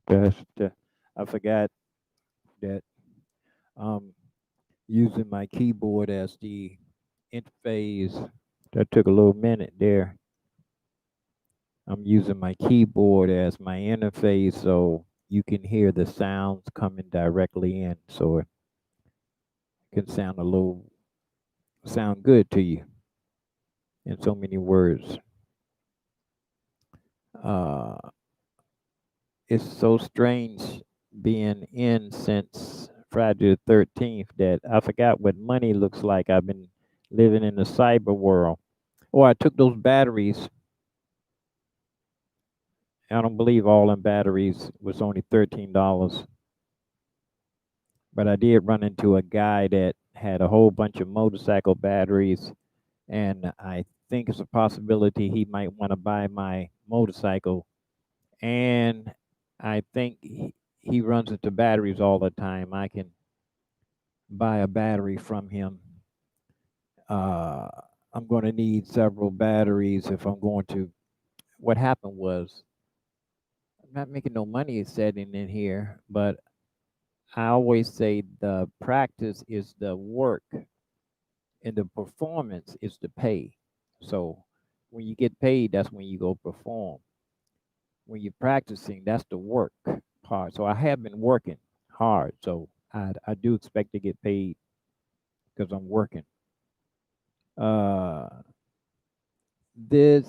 Just, I forgot that I'm using my keyboard as the interface. That took a little minute there. I'm using my keyboard as my interface so you can hear the sounds coming directly in, so it can sound good to you in so many words. Uh, it's so strange being in since Friday the 13th that I forgot what money looks like. I've been living in the cyber world. Oh, I took those batteries. I don't believe all them batteries was only $13, but I did run into a guy that had a whole bunch of motorcycle batteries, and I think it's a possibility he might want to buy my motorcycle. And I think he runs into batteries all the time. I can buy a battery from him. Uh, I'm going to need several batteries if I'm going to. What happened was, I'm not making no money setting in here, but I always say the practice is the work and the performance is the pay. So when you get paid, that's when you go perform. When you're practicing, that's the work part. So I have been working hard. So I do expect to get paid because I'm working. Uh, this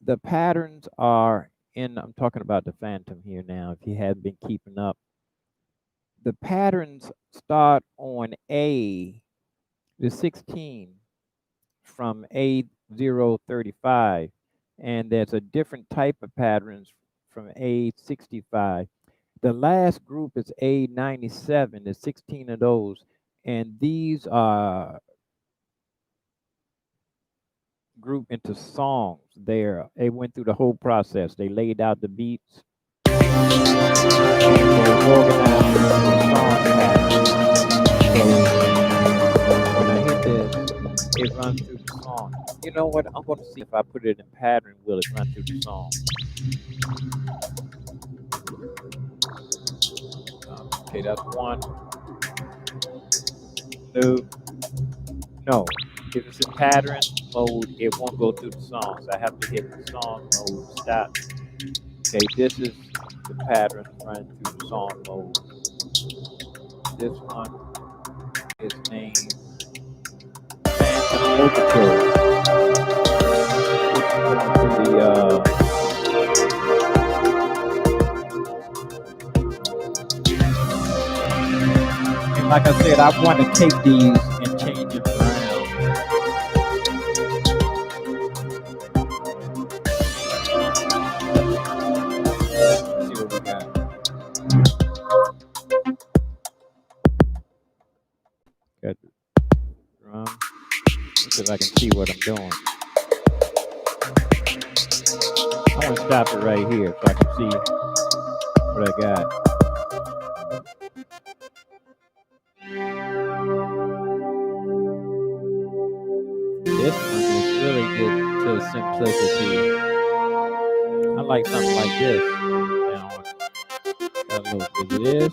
the patterns are in. I'm talking about the Phantom here now. If you hadn't been keeping up, the patterns start on the 16 from A035, and there's a different type of patterns from A65. The last group is A97. There's 16 of those, and these are grouped into songs. They went through the whole process. They laid out the beats and they organized it into a song pattern. So when I hit this, it runs through the song. You know what? I'm going to see if I put it in pattern, will it run through the song? Okay, that's one. No, no. If it's in pattern mode, it won't go through the songs. I have to hit the song mode stop. Okay, this is the pattern running through the song mode. This one is named Phantom Overture. It's going through and like I said, I want to take these and change them around. Let's see what we got. Got the drum. See if I can see what I'm doing. I want to stop it right here so I can see what I got. This one is really good to simplicity. I like something like this. Now, got a little bit of this.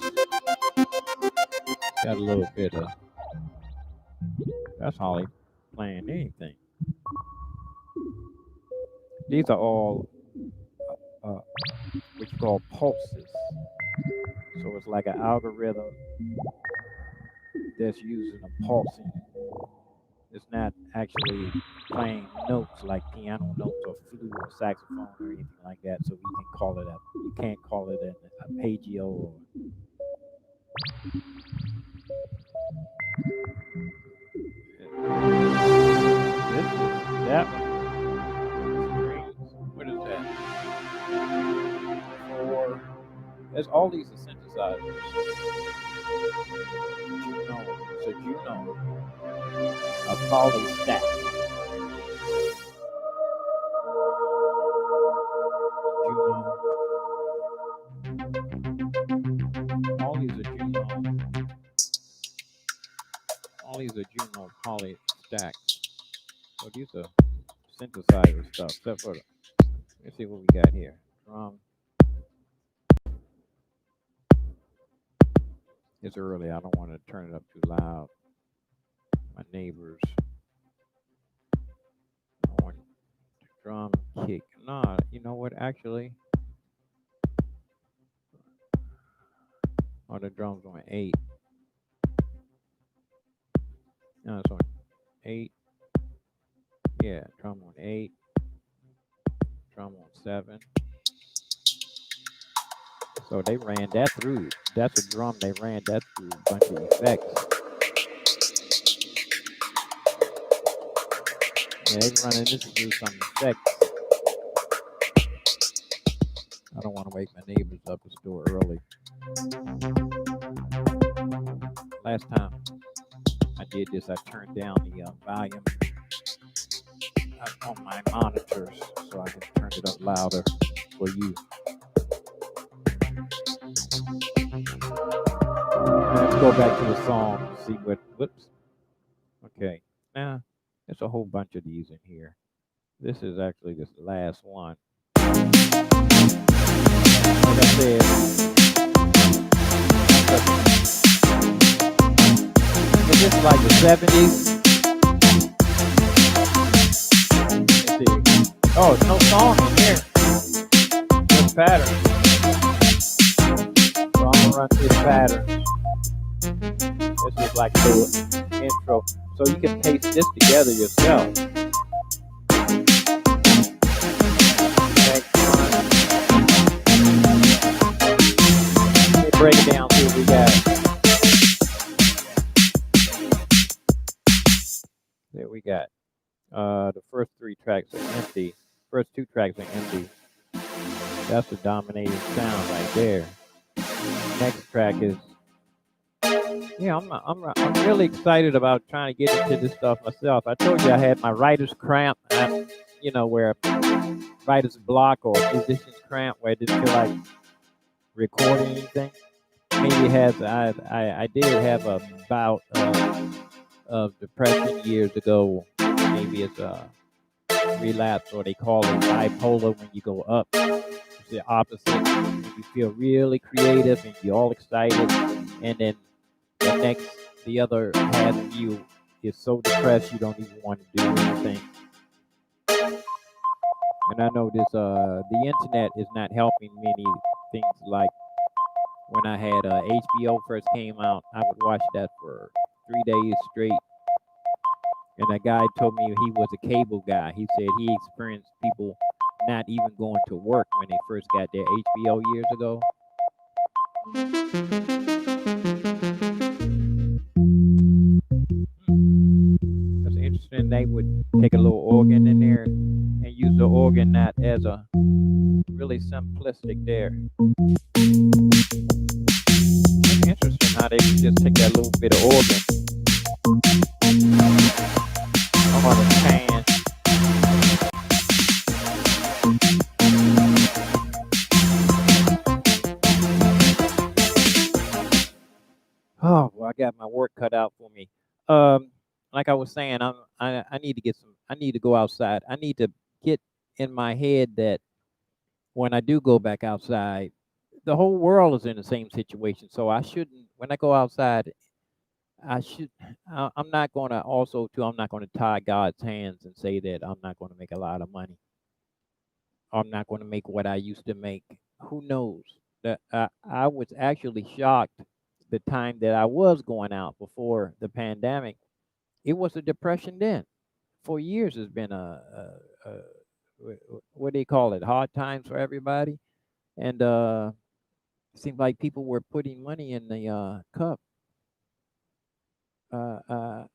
Got a little bit of. That's hardly playing anything. These are all what you call pulses. So it's like an algorithm that's using a pulsing. It's not actually playing notes like piano notes or flute or saxophone or anything like that. So you can't call it an arpeggio or this is that one. Strings. What is that? Four. There's all these are synthesizers. Juno. It's a Juno. A poly stack. Juno. All these are Juno. All these are Juno poly stacks. So these are synthesizer stuff. Except for let's see what we got here. Drum. It's early. I don't want to turn it up too loud. My neighbors. I want the drum kick. Nah, you know what? Actually, oh, the drum's on 8. No, it's on 8. Yeah, drum on 8. Drum on 7. So they ran that through. That's a drum. They ran that through a bunch of effects. Yeah, they running this through some effects. I don't want to wake my neighbors up. It's still early. Last time I did this, I turned down the volume on my monitors so I can turn it up louder for you. Let's go back to the song and see what. Whoops. Okay. Now, there's a whole bunch of these in here. This is actually this last one. Like I said, is this like the 70s? Let's see. Oh, it's no song in here. Just patterns. So I'm gonna run through the patterns. This is like the intro. So you can paste this together yourself. Next one. Let me break it down, see what we got. There we got. The first 3 tracks are empty. First 2 tracks are empty. That's the dominating sound right there. Next track is. Yeah, I'm really excited about trying to get into this stuff myself. I told you I had my writer's cramp, where writer's block or musician's cramp, where I didn't feel like recording anything. Maybe it has. I did have a bout of depression years ago. Maybe it's a relapse, or they call it bipolar when you go up. It's the opposite. You feel really creative and you're all excited, and then the other half of you is so depressed you don't even want to do anything. And I know this the internet is not helping many things. Like when I had HBO first came out, I would watch that for 3 days straight. And a guy told me he was a cable guy. He said he experienced people not even going to work when they first got their HBO years ago. That's interesting. They would take a little organ in there and use the organ not as a really simplistic there. It's interesting how they could just take that little bit of organ. I'm on a pan. Oh, well, I got my work cut out for me. Um, like I was saying, I need to get some. I need to go outside. I need to get in my head that when I do go back outside, the whole world is in the same situation. So I shouldn't. When I go outside, I should. I'm not going to also too. I'm not going to tie God's hands and say that I'm not going to make a lot of money. I'm not going to make what I used to make. Who knows? That I was actually shocked the time that I was going out before the pandemic. It was a depression then. For years, it's been what do you call it? Hard times for everybody, and it seemed like people were putting money in the cup. I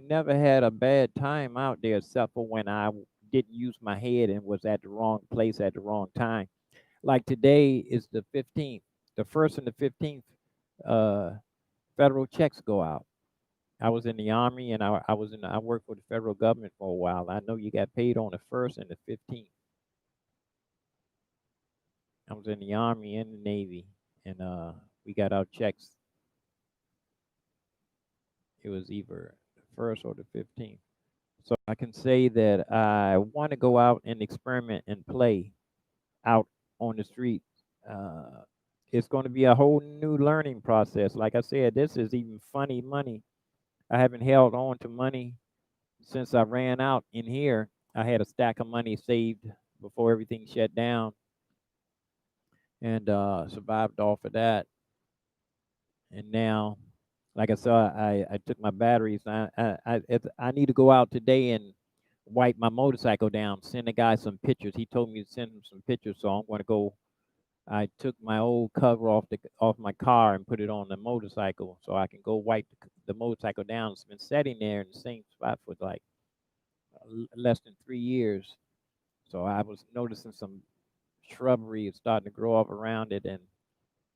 never had a bad time out there except for when I didn't use my head and was at the wrong place at the wrong time. Like today is the 15th. The first and the 15th, uh, federal checks go out. I was in the army and I worked for the federal government for a while. I know you got paid on the first and the 15th. I was in the army and the navy, and we got our checks. It was either the first or the 15th. So I can say that I want to go out and experiment and play out on the street. Uh, it's going to be a whole new learning process. Like I said, this is even funny money. I haven't held on to money since I ran out in here. I had a stack of money saved before everything shut down, and survived off of that. And now, like I said, I took my batteries. I need to go out today and wipe my motorcycle down. Send the guy some pictures. He told me to send him some pictures, so I'm going to go. I took my old cover off my car and put it on the motorcycle, so I can go wipe the motorcycle down. It's been sitting there in the same spot for like less than 3 years. So I was noticing some shrubbery is starting to grow up around it, and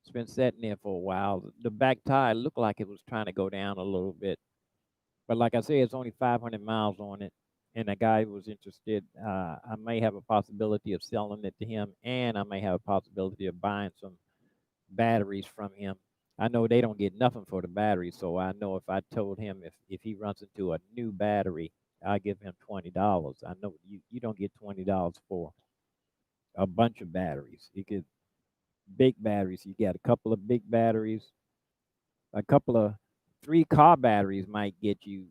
it's been sitting there for a while. The back tire looked like it was trying to go down a little bit, but like I said, it's only 500 miles on it, and the guy was interested. I may have a possibility of selling it to him, and I may have a possibility of buying some batteries from him. I know they don't get nothing for the battery, so I know if I told him if he runs into a new battery, I give him $20. I know you don't get $20 for a bunch of batteries. You get big batteries. You get a couple of big batteries, a couple of 3 car batteries might get you.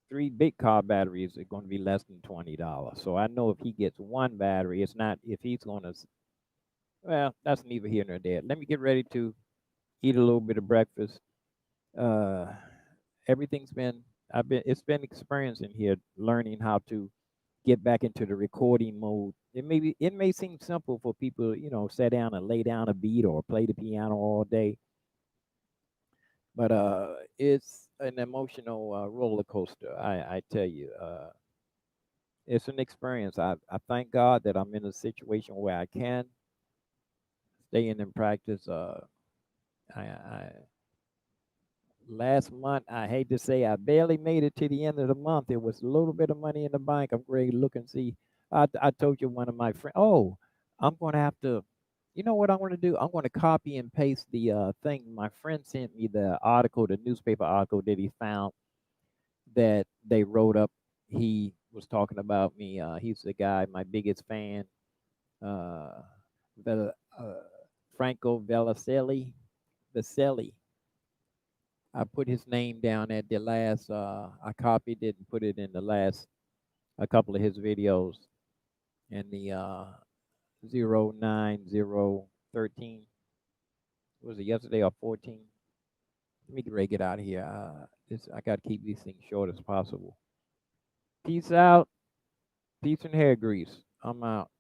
3 big car batteries are going to be less than $20. So I know if he gets one battery, it's not if he's going to. Well, that's neither here nor there. Let me get ready to eat a little bit of breakfast. Uh, everything's been it's been experience in here, learning how to get back into the recording mode. It may seem simple for people, sit down and lay down a beat or play the piano all day, but it's an emotional roller coaster. I tell you, it's an experience. I thank God that I'm in a situation where I can stay in and practice. I last month, I hate to say, I barely made it to the end of the month. It was a little bit of money in the bank. I'm ready to look and see. I told you one of my friends. Oh, I'm going to have to. You know what I'm going to do? I'm going to copy and paste the thing. My friend sent me the article, the newspaper article that he found that they wrote up. He was talking about me. He's the guy, my biggest fan. Uh, the Franco Velicelli. Vaselli. I put his name down at the last. I copied it and put it in the last a couple of his videos in the 09013. Was it yesterday or 14? Let me get ready to get out of here. I got to keep these things short as possible. Peace out. Peace and hair grease. I'm out.